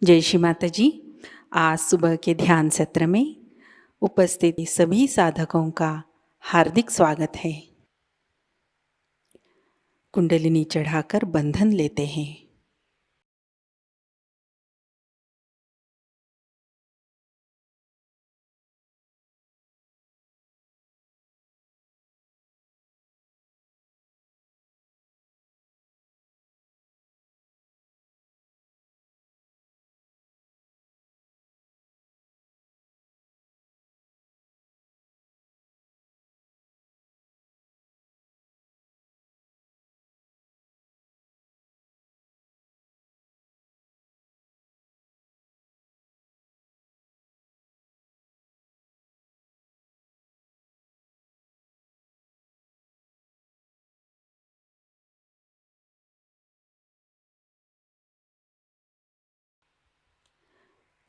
जय श्री माता जी। आज सुबह के ध्यान सत्र में उपस्थित सभी साधकों का हार्दिक स्वागत है। कुंडलिनी चढ़ाकर बंधन लेते हैं।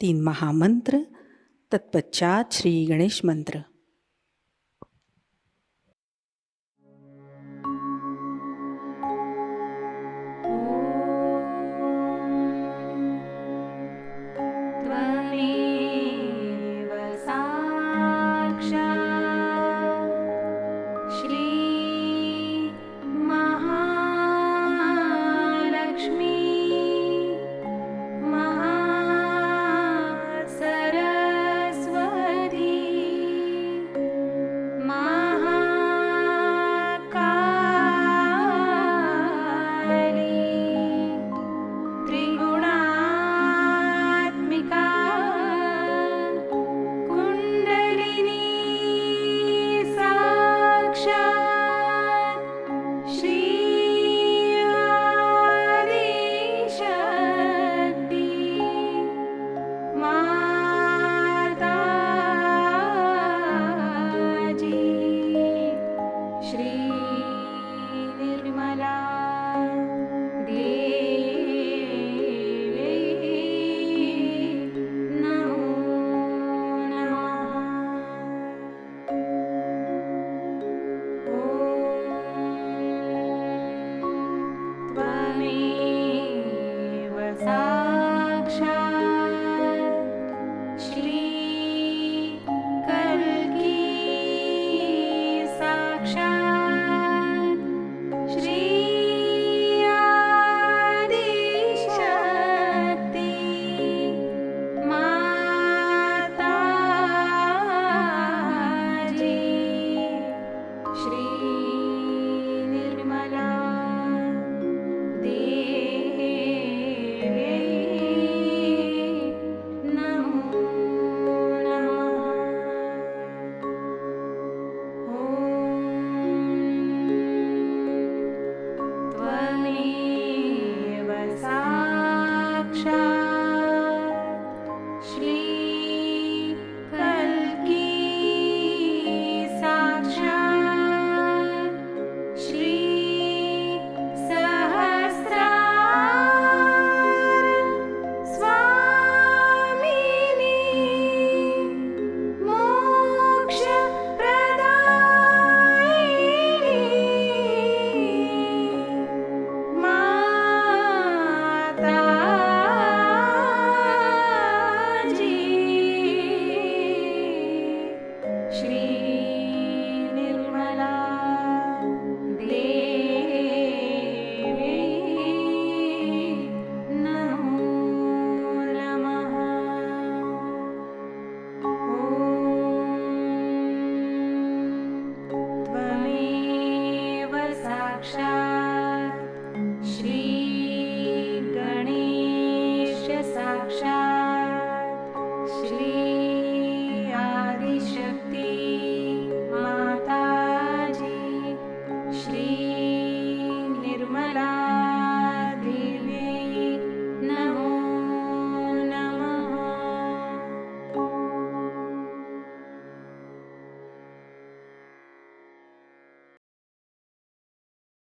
तीन महामंत्र, तत्पश्चात श्री गणेश मंत्र।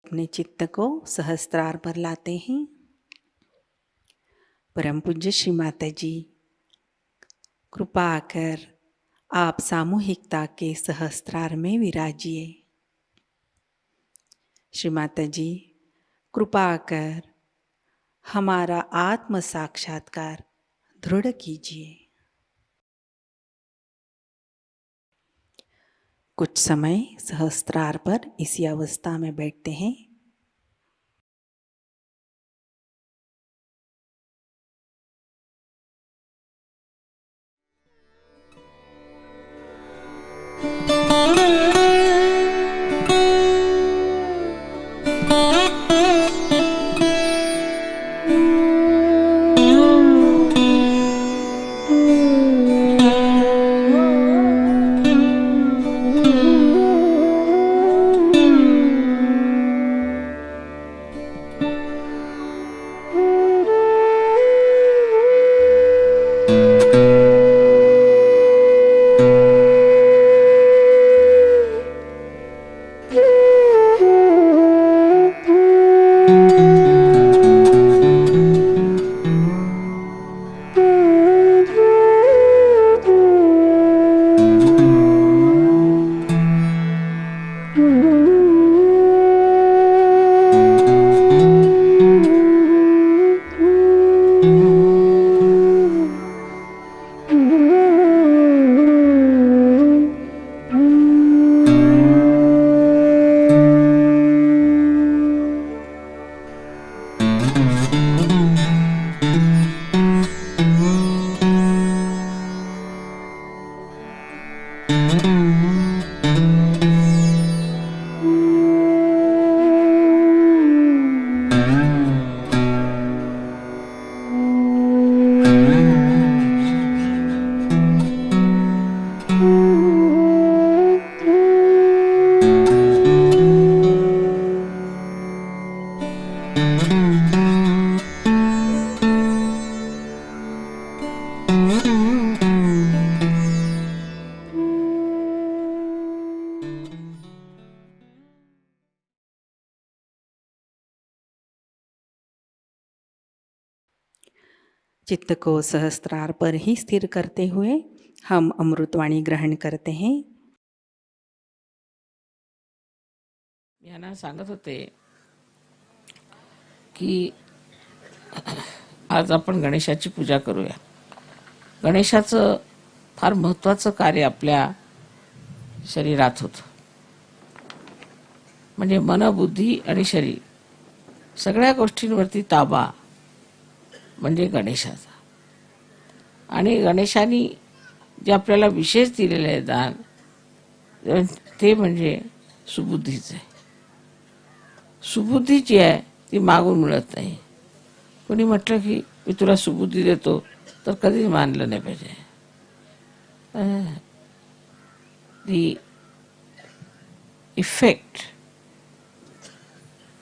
अपने चित्त को सहस्त्रार पर लाते हैं। परम पूज्य श्री माता जी, कृपा कर आप सामूहिकता के सहस्त्रार में विराजिए। श्री माता जी, कृपा कर हमारा आत्म साक्षात्कार दृढ़ कीजिए। कुछ समय सहस्त्रार पर इसी अवस्था में बैठते हैं। चित्त को सहस्त्रार पर ही स्थिर करते हुए हम अमृतवाणी ग्रहण करते हैं। यांना सांगत होते की आज आपण गणेशाची पूजा करूया। गणेशाचं फार महत्त्वाचं कार्य आपल्या शरीरात होतं, म्हणजे मन, बुद्धी आणि शरीर सगळ्या गोष्टींवरती ताबा म्हणजे गणेशाचा। आणि गणेशाने जे आपल्याला विशेष दिलेलं आहे दान, ते म्हणजे सुबुद्धीचं आहे। सुबुद्धी जी आहे ती मागून मिळत नाही। कोणी म्हटलं की मी तुला सुबुद्धी देतो तर कधीच मानलं नाही पाहिजे। दी इफेक्ट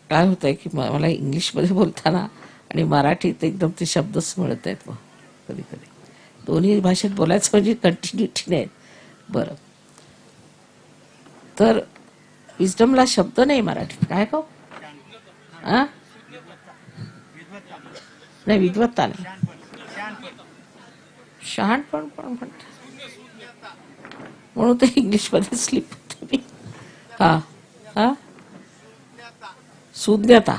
काय होत आहे की मला इंग्लिशमध्ये बोलताना आणि मराठीत एकदम ते शब्दच मिळत आहेत। मग कधी कधी दोन्ही भाषेत बोलायचं म्हणजे कंटिन्युटी नाही। बरं, तर विजडमला शब्द नाही मराठीत, काय का नाही, विद्वत्ता नाही, शहाणपण पण म्हणतात, म्हणून ते इंग्लिशमध्ये स्लिप होते मी। सुज्ञता,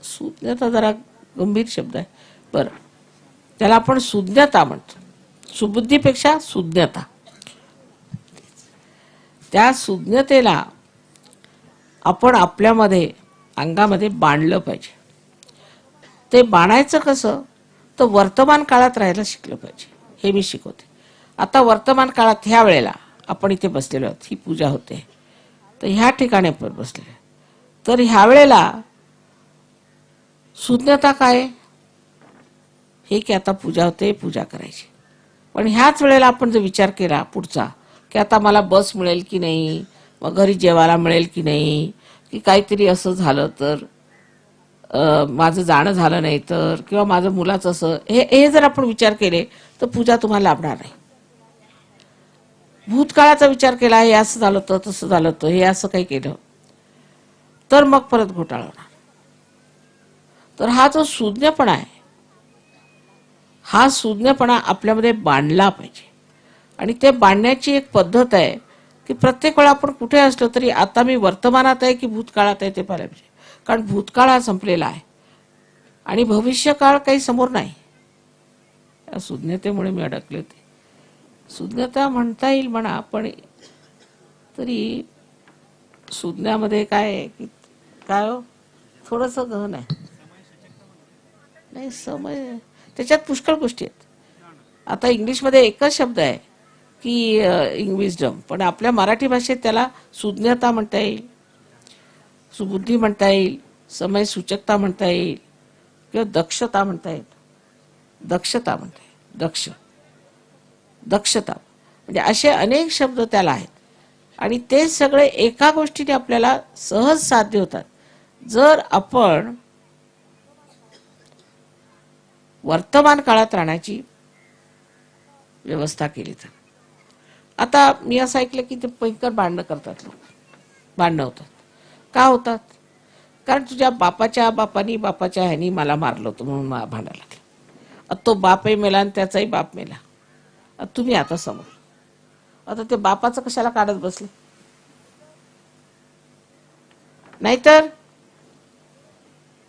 सुज्ञता जरा गंभीर शब्द आहे। बरं, त्याला आपण सुज्ञता म्हणतो, सुबुद्धीपेक्षा सुज्ञता। त्या सुज्ञतेला आपण आपल्यामध्ये अंगामध्ये बांधलं पाहिजे। ते बाणायचं कसं, तर वर्तमान काळात राहायला शिकलं पाहिजे। हे मी शिकवते। आता वर्तमान काळात ह्या वेळेला आपण इथे बसलेलो आहोत, ही पूजा होते, तर ह्या ठिकाणी आपण बसलेलो, तर ह्या वेळेला सुज्ञता काय, हे की आता पूजा होते, पूजा करायची। पण ह्याच वेळेला आपण जर विचार केला पुढचा की आता मला बस मिळेल की नाही, मग घरी जेवायला मिळेल की नाही, की काहीतरी असं झालं तर माझं जाणं झालं नाही तर, किंवा माझं मुलाचं असं, हे जर आपण विचार केले तर पूजा तुम्हाला लाभणार नाही। भूतकाळाचा विचार केला, हे असं झालं तर, तसं झालं तर, हे असं काही केलं तर मग परत घोटाळा होणार। तर हा जो सुज्ञपणा आहे, हा सुज्ञपणा आपल्यामध्ये बांधला पाहिजे। आणि ते बांधण्याची एक पद्धत आहे की प्रत्येक वेळा आपण कुठे असलो तरी आता मी वर्तमानात आहे की भूतकाळात आहे ते पाहायला पाहिजे। कारण भूतकाळ हा संपलेला आहे आणि भविष्यकाळ काही समोर नाही। या सुज्ञतेमुळे मी अडकले होते. सुज्ञता म्हणता येईल म्हणा, पण तरी सुज्ञामध्ये काय आहे की काय हो, थोडंसं गहन आहे. नाही, समय त्याच्यात पुष्कळ गोष्टी आहेत. आता इंग्लिशमध्ये एकच शब्द आहे की विजडम, पण आपल्या मराठी भाषेत त्याला सुज्ञता म्हणता येईल, सुबुद्धी म्हणता येईल, समय सूचकता म्हणता येईल, किंवा दक्षता म्हणता येईल. दक्षता म्हणता येईल, दक्षता म्हणजे असे अनेक शब्द त्याला आहेत. आणि ते सगळे एका गोष्टीने आपल्याला सहज साध्य होतात जर आपण वर्तमान काळात राहण्याची व्यवस्था केली तर. आता मी असं ऐकलं की ते भयंकर भांडणं करतात लोक, भांडणं होतात. का होतात? कारण तुझ्या बापाच्या बापानी बापाच्या ह्यानी मला मारलं होतं म्हणून मला भांडायला लागलं. आता तो बापही मेला आणि त्याचाही बाप मेला. आता तुम्ही आता समोर, आता ते बापाचं कशाला काढत बसले? नाहीतर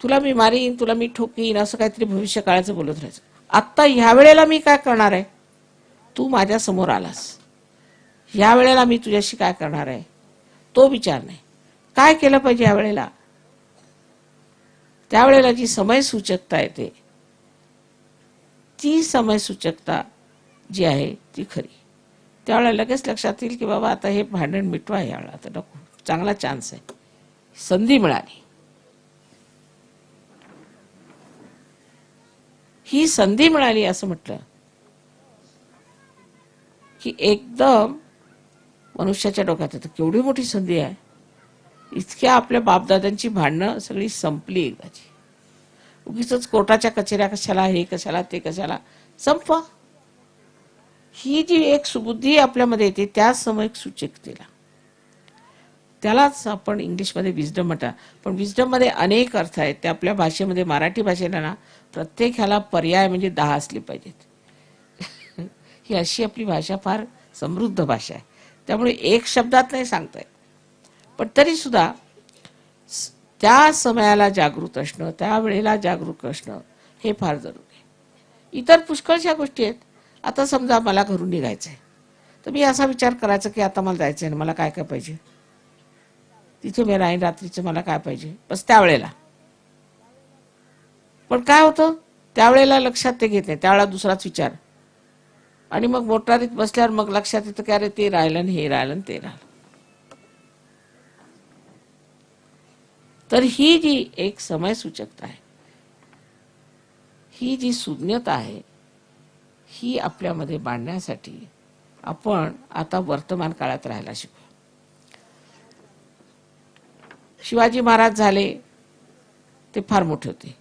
तुला मी मारीन, तुला मी ठोकीन, असं काहीतरी भविष्य काळाचं बोलत राहायचं. आत्ता ह्या वेळेला मी काय करणार आहे? तू माझ्या समोर आलास, ह्या वेळेला मी तुझ्याशी काय करणार आहे तो विचार नाही. काय केलं पाहिजे ह्या वेळेला? त्यावेळेला जी समय सूचकता येते, ती समय सूचकता जी आहे ती खरी. त्यावेळेला लगेच लक्षात येईल की बाबा आता हे भांडण मिटवा, यावेळेला आता नको, चांगला चान्स आहे, संधी मिळाली. ही संधी मिळाली असं म्हटलं की एकदम मनुष्याच्या डोक्यात येतं केवढी मोठी संधी आहे. इतक्या आपल्या बापदादांची भांडणं सगळी संपली एकदाची. उगीच कोर्टाच्या कचेऱ्या कशाला, हे कशाला, ते कशाला, संपवा. ही जी एक सुबुद्धी आपल्यामध्ये येते त्या समयक सूचकतेला, त्यालाच आपण इंग्लिशमध्ये विजडम म्हणतात. पण विजडम मध्ये अनेक अर्थ आहेत. ते आपल्या भाषेमध्ये, मराठी भाषेला ना, प्रत्येक ह्याला पर्याय म्हणजे 10 असले पाहिजेत. ही अशी आपली भाषा फार समृद्ध भाषा आहे, त्यामुळे एक शब्दात नाही सांगता येत. पण तरी सुद्धा त्या समयाला जागृत असणं, त्या वेळेला जागरूक असणं हे फार जरुरी आहे. इतर पुष्कळशा गोष्टी आहेत. आता समजा मला घरून निघायचं आहे, तर मी असा विचार करायचा की आता मला जायचं आहे, मला काय काय पाहिजे, तिथे मी राहीन रात्रीचं, मला काय पाहिजे, बस त्यावेळेला. पण काय होतं, त्यावेळेला लक्षात ते घेत नाही, त्यावेळेला दुसराच विचार. आणि मग मोटारीत बसल्यावर मग लक्षात येतं की अरे ते राहिलं आणि हे राहिलं आणि ते राहिलं. तर ही जी एक समय सूचकता आहे, ही जी सुज्ञता आहे, ही आपल्यामध्ये बांधण्यासाठी आपण आता वर्तमान काळात राहायला शिकू. शिवाजी महाराज झाले ते फार मोठे होते,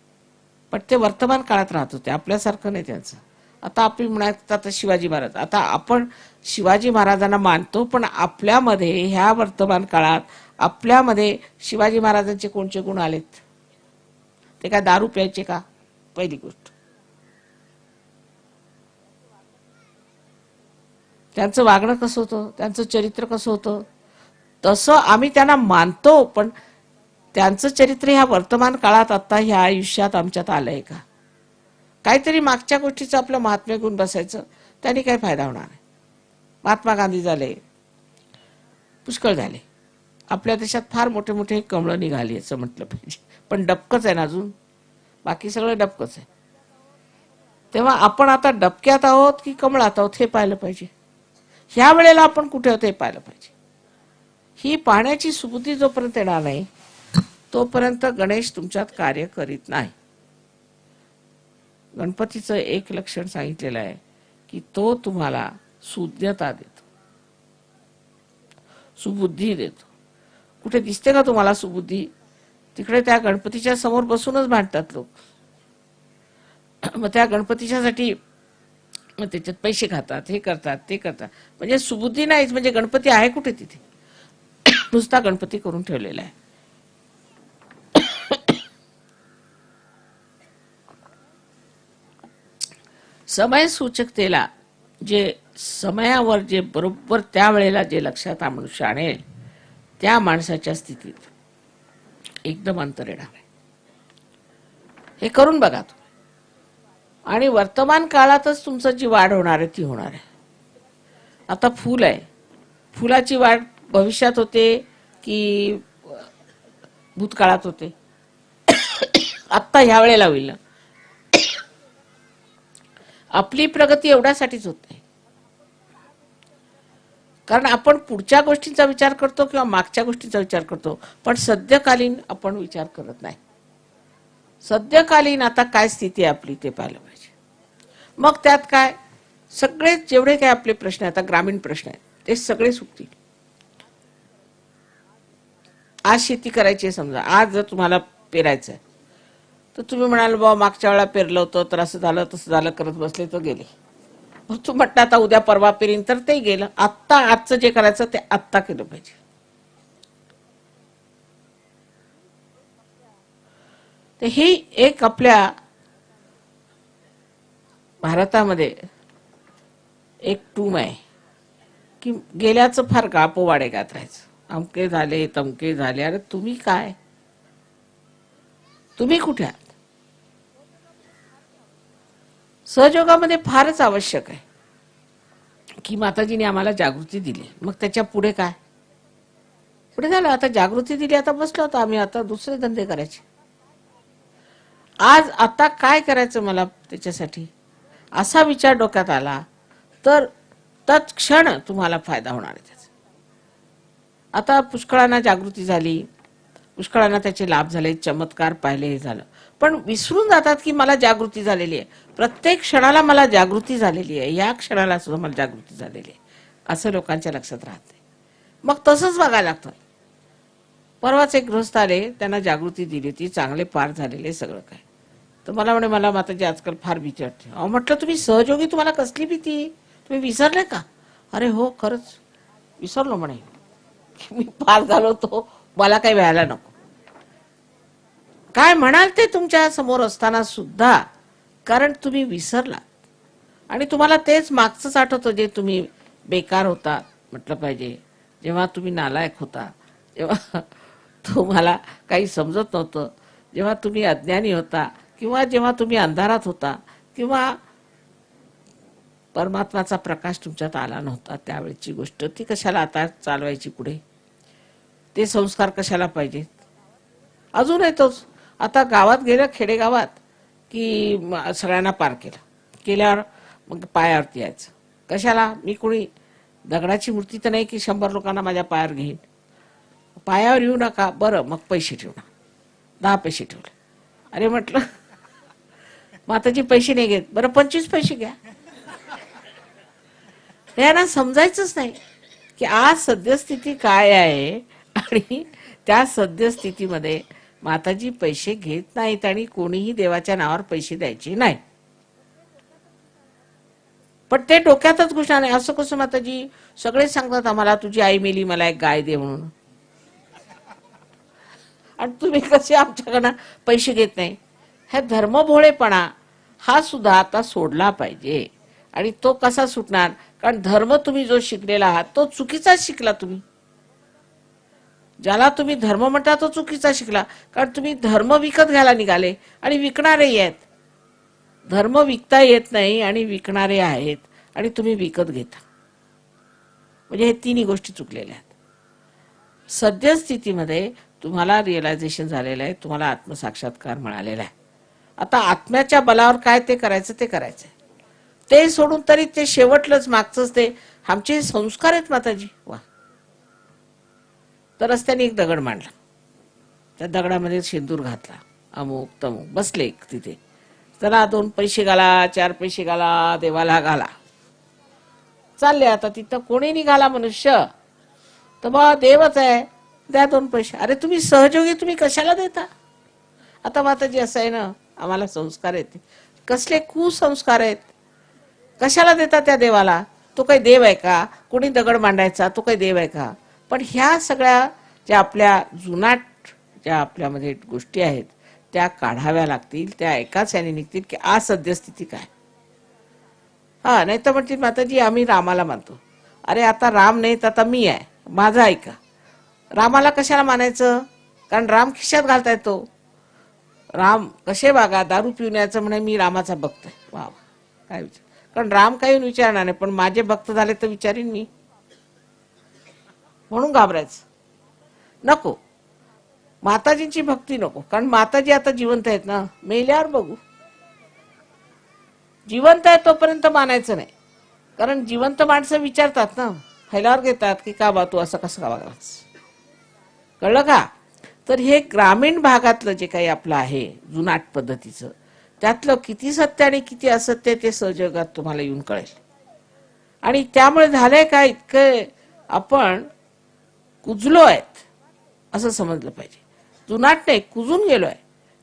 पण ते वर्तमान काळात राहत होते, आपल्यासारखं नाही त्यांचं. आता आपण म्हणत आता शिवाजी महाराज, आता आपण शिवाजी महाराजांना मानतो, पण आपल्यामध्ये ह्या वर्तमान काळात आपल्यामध्ये शिवाजी महाराजांचे कोणते गुण आलेत? ते काय दारू प्यायचे का? पहिली गोष्ट. त्यांचं वागणं कसं होतं, त्यांचं चरित्र कसं होतं, तसं आम्ही त्यांना मानतो, पण त्यांचं चरित्र ह्या वर्तमान काळात आता ह्या आयुष्यात आमच्यात आलंय का? काहीतरी मागच्या गोष्टीचं आपलं महात्म्य घेऊन बसायचं, त्यांनी काही फायदा होणार नाही. महात्मा गांधी झाले, पुष्कळ झाले. आपल्या देशात फार मोठे मोठे कमळं निघाली असं म्हटलं पाहिजे, पण डबकच आहे ना अजून, बाकी सगळं डबकच आहे. तेव्हा आपण आता डबक्यात आहोत की कमळात आहोत हे पाहिलं पाहिजे. ह्या वेळेला आपण कुठे आहोत हे पाहिलं पाहिजे. ही पाहण्याची सुबुद्धी जोपर्यंत येणार नाही तोपर्यंत गणेश तुमच्यात कार्य करीत नाही. गणपतीचं एक लक्षण सांगितलेलं आहे की तो तुम्हाला सुज्ञता देतो, सुबुद्धी देतो. कुठे दिसते का तुम्हाला सुबुद्धी? तिकडे त्या गणपतीच्या समोर बसूनच भांडतात लोक. मग त्या गणपतीच्यासाठी मग त्याच्यात पैसे खातात, हे करतात, ते करतात. म्हणजे सुबुद्धी नाहीच, म्हणजे गणपती आहे कुठे तिथे? नुसता गणपती करून ठेवलेला आहे. समय सूचकतेला, जे समयावर जे बरोबर त्या वेळेला जे लक्षात मनुष्य आणेल, त्या माणसाच्या स्थितीत एकदम अंतर येणार आहे. हे करून बघा. आणि वर्तमान काळातच तुमचं जी वाढ होणार आहे ती होणार आहे. आता फूल आहे, फुलाची वाढ भविष्यात होते की भूतकाळात होते? आत्ता ह्या वेळेला होईल ना. आपली प्रगती एवढ्यासाठीच होते कारण आपण पुढच्या गोष्टींचा विचार करतो किंवा मागच्या गोष्टींचा विचार करतो, पण सद्यकालीन आपण विचार करत नाही. सद्यकालीन आता काय स्थिती आहे आपली ते पाहिलं पाहिजे. मग त्यात काय सगळे जेवढे काय आपले प्रश्न आहेत, आता ग्रामीण प्रश्न आहेत, ते सगळे सुटतील. आज शेती करायची आहे समजा, आज जर तुम्हाला पेरायचं आहे तर तुम्ही म्हणाल बाबा मागच्या वेळा पेरलं होतं तर असं झालं तसं झालं करत बसले तर गेले. मग तू म्हटलं आता उद्या परवा पेरीन तर ते गेलं. आत्ता आजचं जे करायचं ते आत्ता केलं पाहिजे. तर ही एक आपल्या भारतामध्ये एक टूम आहे की गेल्याचं फार गापोवाडे गात राहायचं. अमके झाले तमके झाले. अरे तुम्ही काय, तुम्ही कुठे आहात? सहयोगामध्ये फारच आवश्यक आहे की माताजीने आम्हाला जागृती दिली. मग त्याच्या पुढे काय? पुढे झालं आता जागृती दिली, आता बसलो होतो आम्ही, आता दुसरे धंदे करायचे. आज आता काय करायचं मला त्याच्यासाठी असा विचार डोक्यात आला तर तत्क्षण तुम्हाला फायदा होणार आहे त्याचा. आता पुष्कळांना जागृती झाली, पुष्कळांना त्याचे लाभ झाले, चमत्कार पाहिले, हे झालं. पण विसरून जातात की मला जागृती झालेली आहे, प्रत्येक क्षणाला मला जागृती झालेली आहे, या क्षणाला सुद्धा मला जागृती झालेली आहे असं लोकांच्या लक्षात राहते. मग तसंच बघायला लागतं. परवाच एक गृहस्थ आले, त्यांना जागृती दिली, ती चांगले पार झालेले सगळं काय. तर मला म्हणे मला माताजी आजकाल फार भीती वाटते. अहो म्हटलं तुम्ही सहयोगी, तुम्हाला कसली भीती, तुम्ही विसरले का? अरे हो खरंच विसरलो म्हणे, मी पार झालो तो मला काही व्हायला नको. काय म्हणाल ते तुमच्या समोर असताना सुद्धा, कारण तुम्ही विसरलात आणि तुम्हाला तेच मागचंच आठवतं जे तुम्ही बेकार होता म्हटलं पाहिजे, जेव्हा तुम्ही नालायक होता, जेव्हा तुम्हाला काही समजत नव्हतं, जेव्हा तुम्ही अज्ञानी होता, किंवा जेव्हा तुम्ही अंधारात होता, किंवा परमात्माचा प्रकाश तुमच्यात आला नव्हता, त्यावेळची गोष्ट ती कशाला आता चालवायची पुढे? ते संस्कार कशाला पाहिजेत? अजून येतोच. आता गावात गेलं, खेडेगावात, की सगळ्यांना पार केलं, केल्यावर मग पायावरती यायचं. कशाला? मी कोणी दगडाची मूर्ती तर नाही की 100 लोकांना माझ्या पायावर घेईन. पायावर येऊ नका, बरं मग पैसे ठेवणार, 10 पैसे ठेवले. अरे म्हटलं माताजी पैसे नाही घेत, बरं 25 पैसे घ्या. यांना समजायचंच नाही की आज सद्यस्थिती काय आहे आणि त्या सद्यस्थितीमध्ये माताजी पैसे घेत नाहीत आणि कोणीही देवाच्या नावावर पैसे द्यायचे नाही. पण ते डोक्यातच घुसणार नाही. असं कसं माताजी, सगळे सांगतात आम्हाला तुझी आई मेली, मला एक गाय दे म्हणून, आणि तुम्ही कसे आमच्याकडनं पैसे घेत नाही? हा धर्मभोळेपणा हा सुद्धा आता सोडला पाहिजे. आणि तो कसा सुटणार? कारण धर्म तुम्ही जो शिकलेला आहात तो चुकीचाच शिकला. तुम्ही ज्याला तुम्ही धर्म म्हणता तो चुकीचा शिकला, कारण तुम्ही धर्म विकत घ्यायला निघाले आणि विकणारे आहेत. धर्म विकता येत नाही आणि विकणारे आहेत आणि तुम्ही विकत घेता. म्हणजे हे तिन्ही गोष्टी चुकलेल्या आहेत. सद्यस्थितीमध्ये तुम्हाला रिअलायझेशन झालेलं आहे, तुम्हाला आत्मसाक्षात्कार मिळालेला आहे. आता आत्म्याच्या बलावर काय ते करायचं ते करायचंय. ते सोडून तरी ते शेवटलंच मागचंच ते आमचे संस्कार आहेत माताजी. वा. तर रस्त्याने एक दगड मांडला, त्या दगडामध्ये शेंदूर घातला, अमुक तमुक, बसले तिथे. चला 2 पैसे घाला, 4 पैसे घाला, देवाला घाला, चालले. आता तिथं कोणी निघाला मनुष्य तर बा देवच आहे, द्या 2 पैसे. अरे तुम्ही सहयोगी, तुम्ही कशाला देता? आता माताजी असं आहे ना, आम्हाला संस्कार आहेत. कसले कुसंस्कार आहेत? कशाला देता त्या देवाला? तो काही देव आहे का? कोणी दगड मांडायचा तो काही देव आहे का? पण ह्या सगळ्या ज्या आपल्या जुनाट ज्या आपल्यामध्ये गोष्टी आहेत त्या काढाव्या लागतील. त्या एकाच याने निघतील की आज सद्यस्थिती काय. हा, नाही तर म्हणतील माताजी आम्ही रामाला मानतो. अरे आता राम नाहीत, आता मी आहे, माझं ऐका. रामाला कशाला मानायचं? कारण राम खिशात घालता येतो. राम कसे वागा, दारू पिऊन यायचं म्हणे मी रामाचा भक्त आहे. वा, काय विचार. कारण राम काही विचारणार नाही, पण माझे भक्त झाले तर विचारीन मी, म्हणून घाबरायचं नको. माताजींची भक्ती नको, कारण माताजी आता जिवंत आहेत ना, मेल्यावर बघू. जिवंत आहे तोपर्यंत मानायचं नाही, कारण जिवंत माणसं विचारतात ना, फैलावर घेतात की का बा तू असं कसं का वागलास. कळलं का? तर हे ग्रामीण भागातलं जे काही आपलं आहे जुनाट पद्धतीचं, त्यातलं किती सत्य आणि किती असत्य ते सहजगात तुम्हाला येऊन कळेल. आणि त्यामुळे झालंय काय, इतकं आपण कुजलो आहेत असं समजलं पाहिजे. जुनाट नाही, कुजून गेलोय.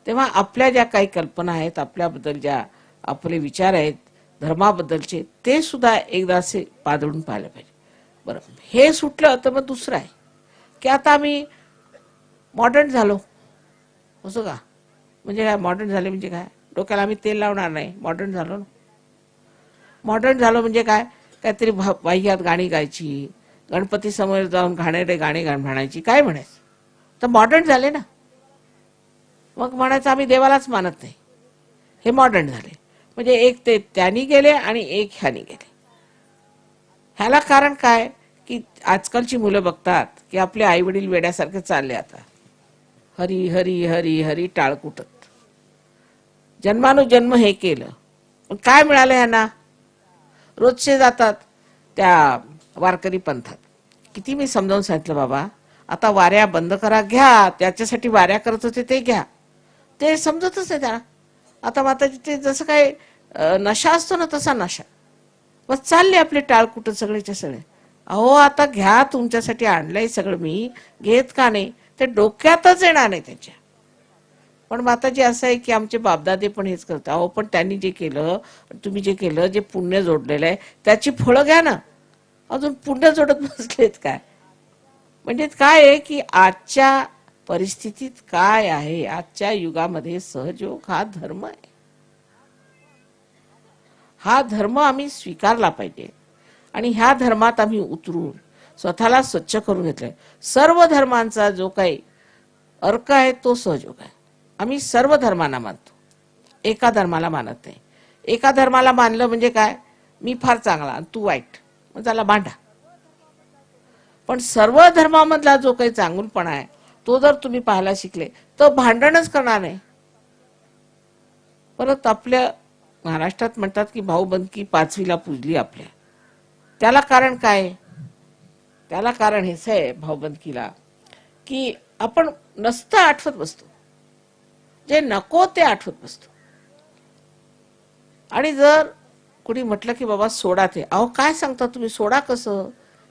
तेव्हा आपल्या ज्या काही कल्पना आहेत, आपल्याबद्दल ज्या आपले विचार आहेत धर्माबद्दलचे, ते सुद्धा एकदा असे पादळून पाहायला पाहिजे. बरं, हे सुटलं तर मग दुसरं आहे की आता आम्ही मॉडर्न झालो. असं का? म्हणजे काय मॉडर्न झाले म्हणजे काय? डोक्याला आम्ही तेल लावणार नाही, मॉडर्न झालो ना. मॉडर्न झालो म्हणजे काय? काहीतरी वाह्यात गाणी गायची, गणपती समोर जाऊन घाणेरडे गाणी म्हणायची, काय म्हणायचं? तर मॉडर्न झाले ना. मग म्हणायचं आम्ही देवालाच मानत नाही, हे मॉडर्न झाले. म्हणजे एक ते त्यांनी गेले आणि एक ह्यानी गेले. ह्याला कारण काय की आजकालची मुलं बघतात की आपले आई वडील वेड्यासारखे चालले आता, हरी हरी हरी हरी टाळकुटत. जन्मानुजन्म हे केलं, पण काय मिळालं यांना? रोजचे जातात त्या वारकरी पंथात. किती मी समजावून सांगितलं बाबा, आता वाऱ्या बंद करा, घ्या त्याच्यासाठी वाऱ्या करत होते ते घ्या. ते समजतच नाही त्याला. आता माताजी ते जसं काय नशा असतो ना तसा नशा. बस चालले आपले टाळकुट सगळेच्या सगळे. अहो आता घ्या, तुमच्यासाठी आणलंय सगळं मी, घेत का नाही? ते डोक्यातच येणार नाही त्यांच्या. पण माताजी असं आहे की आमचे बापदादे पण हेच करतात. अहो पण त्यांनी जे केलं, तुम्ही जे केलं, जे पुण्य जोडलेलं आहे त्याची फळं घ्या ना. अजून पुण्य जोडत बसलेत काय? म्हणजे काय आहे की आजच्या परिस्थितीत काय आहे, आजच्या युगामध्ये सहयोग हा धर्म आहे. हा धर्म आम्ही स्वीकारला पाहिजे आणि ह्या धर्मात आम्ही उतरून स्वतःला स्वच्छ करून घेतलंय. सर्व धर्मांचा जो काही अर्क आहे तो सहयोग आहे. आम्ही सर्व धर्मांना मानतो, एका धर्माला मानत नाही. एका धर्माला मानलं म्हणजे काय, मी फार चांगला आणि तू वाईट, मग त्याला भांडा. पण सर्व धर्मामधला जो काही चांगुलपणा आहे तो जर तुम्ही पाहायला शिकले तर भांडणच करणार नाही. परत आपल्या महाराष्ट्रात म्हणतात की भाऊबंदकी पाचवीला पूजली आपल्या. त्याला कारण काय? त्याला कारण हेच आहे भाऊबंदकीला की आपण नसतं आठवत बसतो, जे नको ते आठवत बसतो. आणि जर कुणी म्हटलं की बाबा सोडा ते, अहो काय सांगता तुम्ही, सोडा कसं?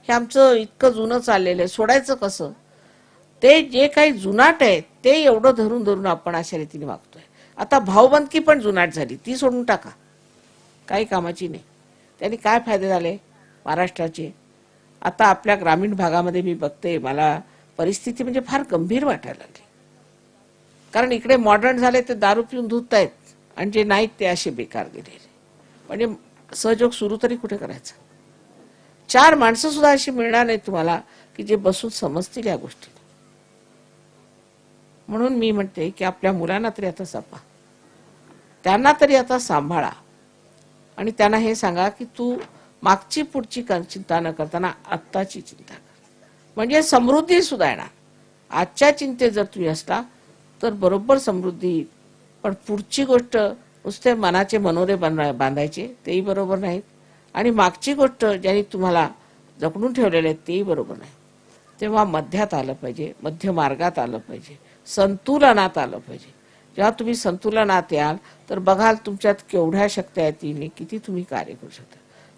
हे आमचं इतकं जुनं चाललेलं आहे, सोडायचं कसं? ते जे काही जुनाट आहे ते एवढं धरून धरून आपण अशा रीतीने वागतोय. आता भाऊबंदकी पण जुनाट झाली, ती सोडून टाका, काही कामाची नाही. त्यांनी काय फायदे झाले महाराष्ट्राचे? आता आपल्या ग्रामीण भागामध्ये मी बघते, मला परिस्थिती म्हणजे फार गंभीर वाटायला लागली. कारण इकडे मॉडर्न झाले ते दारू पिऊन धुत आहेत आणि जे नाहीत ते असे बेकार गेलेले. म्हणजे सहयोग सुरू तरी कुठे करायचं? चार माणसं सुद्धा अशी मिळणार नाहीत तुम्हाला की जे बसून समजतील या गोष्टी. म्हणून मी म्हणते की आपल्या मुलांना तरी आता जपा, त्यांना तरी आता सांभाळा आणि त्यांना हे सांगा की तू मागची पुढची चिंता न करताना आत्ताची चिंता कर, म्हणजे समृद्धी सुद्धा येणार. आजच्या चिंतेत जर तुम्ही असला तर बरोबर समृद्धी येईल. पण पुढची गोष्ट नुसते मनाचे मनोरे बांधायचे तेही बरोबर नाहीत आणि मागची गोष्ट ज्यांनी तुम्हाला जपणून ठेवलेले आहेत तेही बरोबर नाही. तेव्हा मध्यात आलं पाहिजे, मध्य मार्गात आलं पाहिजे, संतुलनात आलं पाहिजे. जेव्हा तुम्ही संतुलनात याल तर बघाल तुमच्यात केवढ्या शक्त्या येतील, किती तुम्ही कार्य करू शकता.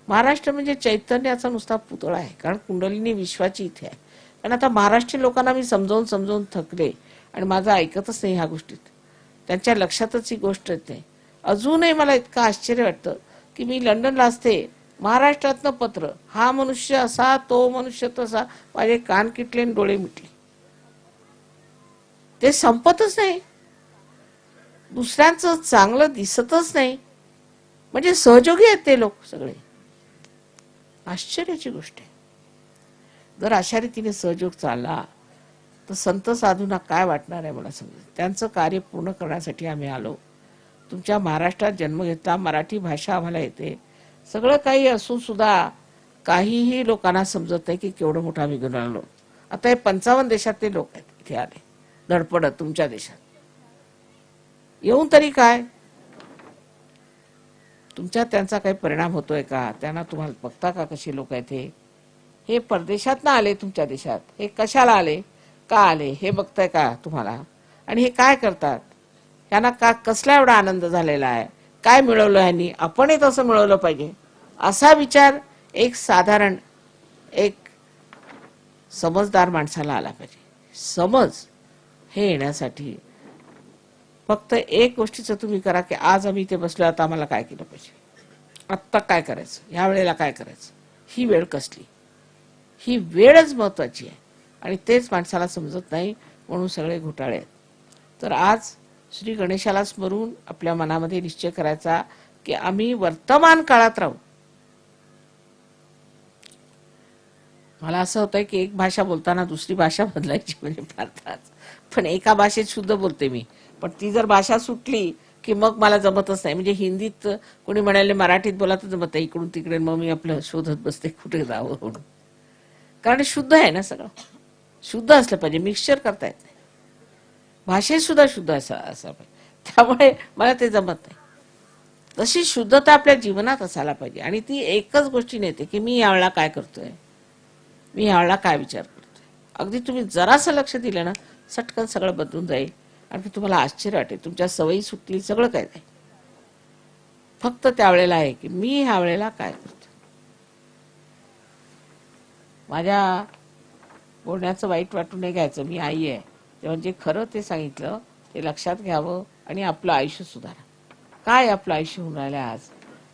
महाराष्ट्र म्हणजे चैतन्याचा नुसता पुतळा आहे, कारण कुंडलिनी विश्वाची इथे आहे. पण आता महाराष्ट्रीय लोकांना मी समजावून समजावून थकले आणि माझं ऐकतच नाही ह्या गोष्टीत. त्यांच्या लक्षातच ही गोष्ट येत नाही. अजूनही मला इतकं आश्चर्य वाटतं की मी लंडनला असते, महाराष्ट्रातनं पत्र, हा मनुष्य असा, तो मनुष्य तसा, माझे कान किटले आणि डोळे मिटले. ते संपतच नाही, दुसऱ्यांचं चांगलं दिसतच नाही. म्हणजे सहयोगी आहेत ते लोक सगळे. आश्चर्याची गोष्ट आहे. जर अशा रीतीने सहयोग चालला तर संत साधूंना काय वाटणार आहे मला समजत. त्यांचं कार्य पूर्ण करण्यासाठी आम्ही आलो तुमच्या महाराष्ट्रात जन्म घेतला, मराठी भाषा आम्हाला येते, सगळं काही असून सुद्धा काहीही लोकांना समजत नाही की केवढं मोठं आम्ही घेऊन आलो. आता हे 55 देशातले लोक आहेत इथे आले धडपडत तुमच्या देशात येऊन. तरी काय तुमच्यात त्यांचा काही परिणाम होतोय का? त्यांना तुम्हाला बघता का कशी लोक आहेत हे परदेशात ना आले तुमच्या देशात, हे कशाला आले, का आले हे बघताय का तुम्हाला? आणि हे काय करतात? यांना का कसला एवढा आनंद झालेला आहे? काय मिळवलं ह्यांनी? आपणही तसं मिळवलं पाहिजे असा विचार एक साधारण एक समजदार माणसाला आला पाहिजे. समज हे येण्यासाठी फक्त एक गोष्टीचं तुम्ही करा की आज आम्ही इथे बसलो, आता आम्हाला काय केलं पाहिजे, आत्ता काय करायचं, ह्या वेळेला काय करायचं, ही वेळ कसली, ही वेळच महत्वाची आहे. आणि तेच माणसाला समजत नाही, म्हणून सगळे घोटाळे आहेत. तर आज श्री गणेशाला स्मरून आपल्या मनामध्ये निश्चय करायचा की आम्ही वर्तमान काळात राहू. मला असं होतंय की एक भाषा बोलताना दुसरी भाषा बदलायची म्हणजे फारच, पण एका भाषेत शुद्ध बोलते मी, पण ती जर भाषा सुटली की मग मला जमतच नाही. म्हणजे हिंदीत कोणी म्हणाले मराठीत बोला तर जमत आहे इकडून तिकडे, मग मी आपलं शोधत बसते कुठे जावं म्हणून. कारण शुद्ध आहे ना सगळं, शुद्ध असलं पाहिजे, मिक्सचर करता येत नाही. भाषेत सुद्धा शुद्ध असं पाहिजे, त्यामुळे मला ते जमत नाही. तशी शुद्धता आपल्या जीवनात असायला पाहिजे. आणि ती एकच गोष्टीने येते की मी यावेळेला काय करतोय, मी यावेळेला काय विचार करतोय. अगदी तुम्ही जरासं लक्ष दिलं ना, सटकन सगळं बदलून जाईल. आणि तुम्हाला आश्चर्य वाटेल, तुमच्या सवयी सुटतील, सगळं काय जाईल. फक्त त्यावेळेला आहे की मी ह्या वेळेला काय करतो. माझ्या बोलण्याचं वाईट वाटून नाही घ्यायचं, मी आई आहे तेव्हा जे खरं ते सांगितलं ते लक्षात घ्यावं आणि आपलं आयुष्य सुधारा. काय आपलं आयुष्य होऊन राहिलं आज,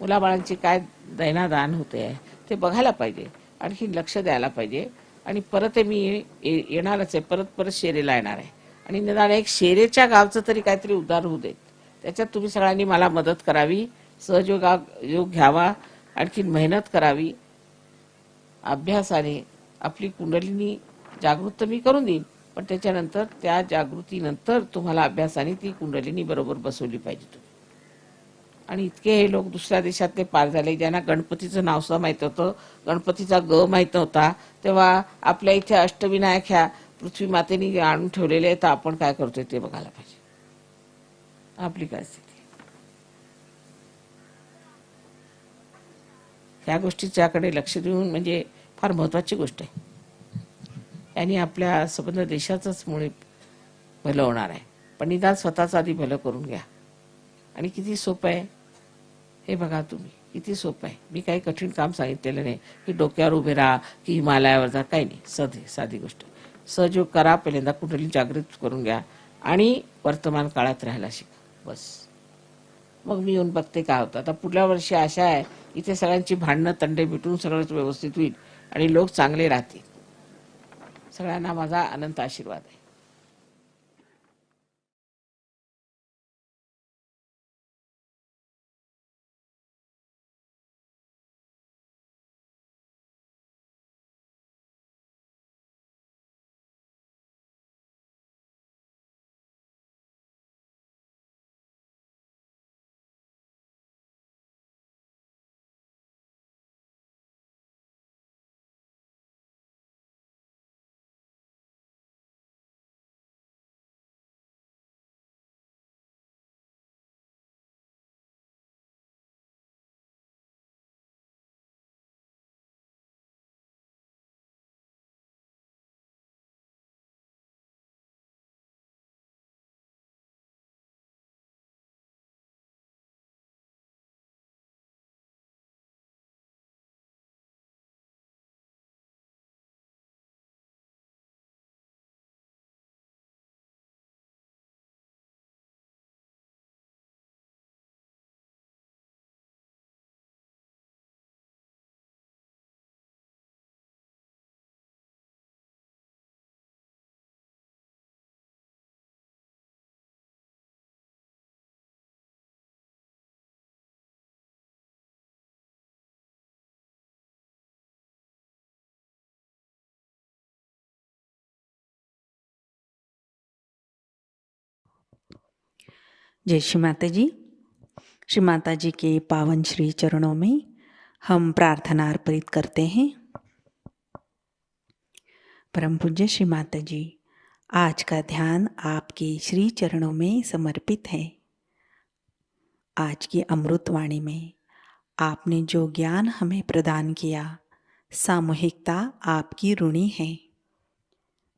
मुलाबाळांची काय दैनादान होते आहे ते बघायला पाहिजे, आणखी लक्ष द्यायला पाहिजे. आणि परत मी येणारच आहे, परत परत शेरेला येणार आहे. आणि निदान एक शेरेच्या गावचं तरी काहीतरी उद्धार होऊ देत, त्याच्यात तुम्ही सगळ्यांनी मला मदत करावी, योग घ्यावा, आणखी मेहनत करावी. अभ्यासाने आपली कुंडलिनी जागृत तर मी करून देईन, पण त्याच्यानंतर त्या जागृतीनंतर तुम्हाला अभ्यासाने ती कुंडलिनी बरोबर बसवली पाहिजे तुम्ही. आणि इतके हे लोक दुसऱ्या देशातले पार झाले, ज्यांना गणपतीचं नाव सुद्धा माहित होतं, गणपतीचा ग माहित नव्हता, तेव्हा आपल्या इथे अष्टविनायक ह्या पृथ्वी मातेने आणून ठेवलेले आहे, तर आपण काय करतोय ते बघायला पाहिजे. आपली काय स्थिती, ह्या गोष्टीच्याकडे लक्ष देऊन म्हणजे फार महत्वाची गोष्ट आहे. यांनी आपल्या संबंध देशाचंच मुळे भलं होणार आहे. पण निदान स्वतःचं आधी भलं करून घ्या. आणि किती सोपं आहे हे बघा तुम्ही, किती सोपं आहे. मी काही कठीण काम सांगितलेलं नाही की डोक्यावर उभे राहा की हिमालयावर जा, काही नाही, साधी गोष्ट. सहयोग करा, पहिल्यांदा कुठली जागृत करून घ्या आणि वर्तमान काळात राहायला शिका, बस. मग मी येऊन बघते काय होतं. आता पुढल्या वर्षी आशा आहे इथे सगळ्यांची भांडणं तंडे मिटून सगळंच व्यवस्थित होईल आणि लोक चांगले राहतील. सगळ्यांना माझा अनंत आशीर्वाद आहे. जय श्री माताजी. श्री माता जी के पावन श्री चरणों में हम प्रार्थना अर्पित करते हैं। परम पूज्य श्री माता जी, आज का ध्यान आपके श्री चरणों में समर्पित है। आज की अमृतवाणी में आपने जो ज्ञान हमें प्रदान किया, सामूहिकता आपकी ऋणी है।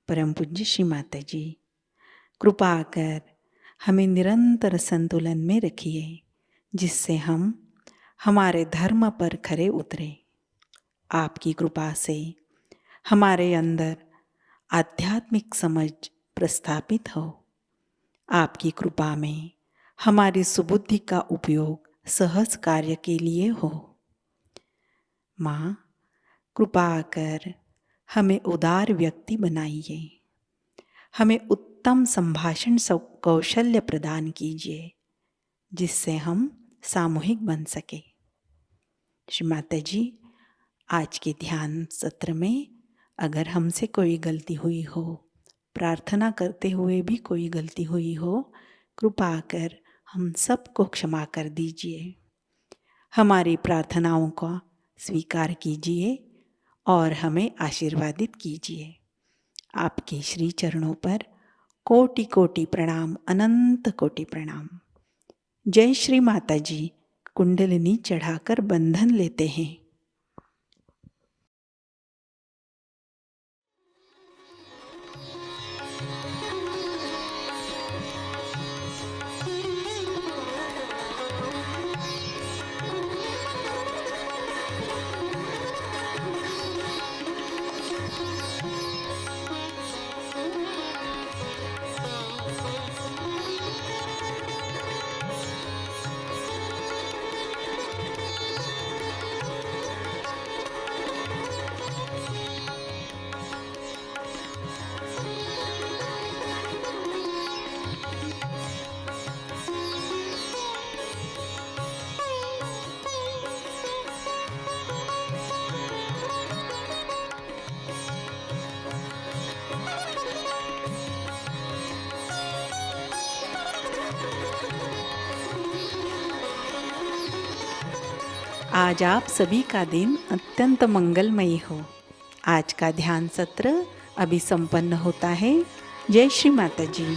परम पूज्य श्री माता जी, कृपा कर हमें निरंतर संतुलन में रखिए, जिससे हम हमारे धर्म पर खरे उतरे। आपकी कृपा से हमारे अंदर आध्यात्मिक समझ प्रस्थापित हो। आपकी कृपा में हमारी सुबुद्धि का उपयोग सहज कार्य के लिए हो। माँ, कृपा कर हमें उदार व्यक्ति बनाइए। हमें उत्तम संभाषण कौशल्य प्रदान कीजिए, जिससे हम सामूहिक बन सके। श्री माता जी, आज के ध्यान सत्र में अगर हमसे कोई गलती हुई हो, प्रार्थना करते हुए भी कोई गलती हुई हो, कृपा कर हम सबको क्षमा कर दीजिए। हमारी प्रार्थनाओं का स्वीकार कीजिए और हमें आशीर्वादित कीजिए। आपके श्री चरणों पर कोटि कोटि प्रणाम, अनंत कोटि प्रणाम। जय श्री माता जी। कुंडलिनी चढ़ाकर बंधन लेते हैं। आज आप सभी का दिन अत्यंत मंगलमयी हो। आज का ध्यान सत्र अभी संपन्न होता है। जय श्री माता जी।